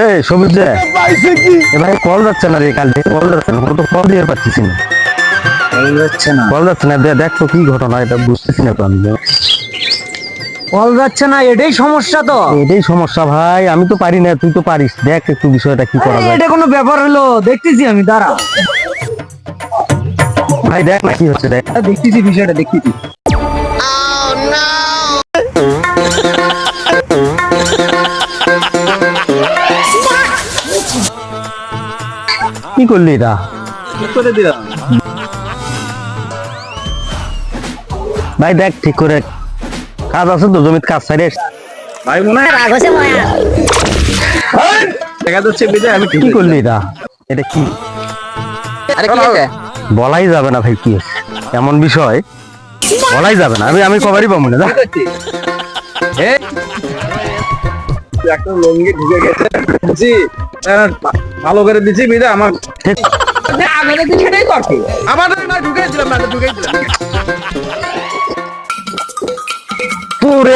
এই সবুজ যে পাইছে কি এ ভাই কল যাচ্ছে না রে, কাল থেকে কল যাচ্ছে না, তো কল দিয়ে পাচ্ছিস না, কল যাচ্ছে না কল যাচ্ছে না। দেখ তো কি ঘটনা, এটা বুঝতেছি না তো আমি। কল যাচ্ছে না, এটাই সমস্যা তো। এটাই সমস্যা ভাই, আমি তো পারি না, তুই তো পারিস, দেখ একটু বিষয়টা কি করা যায়। এটা কোনো ব্যাপার হলো? দেখতেছি আমি, দাঁড়া। ভাই দেখ না কি হচ্ছে, দেখ। দেখতেছি বিষয়টা, দেখতেছি। কি করলি এটা? ঠিক করে দিলাম। ভাই দেখ ঠিক করে, কাজ আছে তো, জমিতে কাজ ছাড়ে ভাই মনে হয় রাগ হচ্ছে মায়া। দেখা যাচ্ছে বিজয় আমি কি করলি এটা? এটা কি আরে কি আছে? বলাই যাবে না ভাই, কি হচ্ছে এমন বিষয় বলাই যাবে না। আমি কবারই পাবো না, যা। একটা লঙ্গি ঢুকে গেছে, বুঝছি ভালো করে দিচ্ছি বিজয় আমার ঠিক। আগে দিন সেটাই করছি, আবার না ঢুকে দিলাম, না ঢুকে দিলাম। তোরে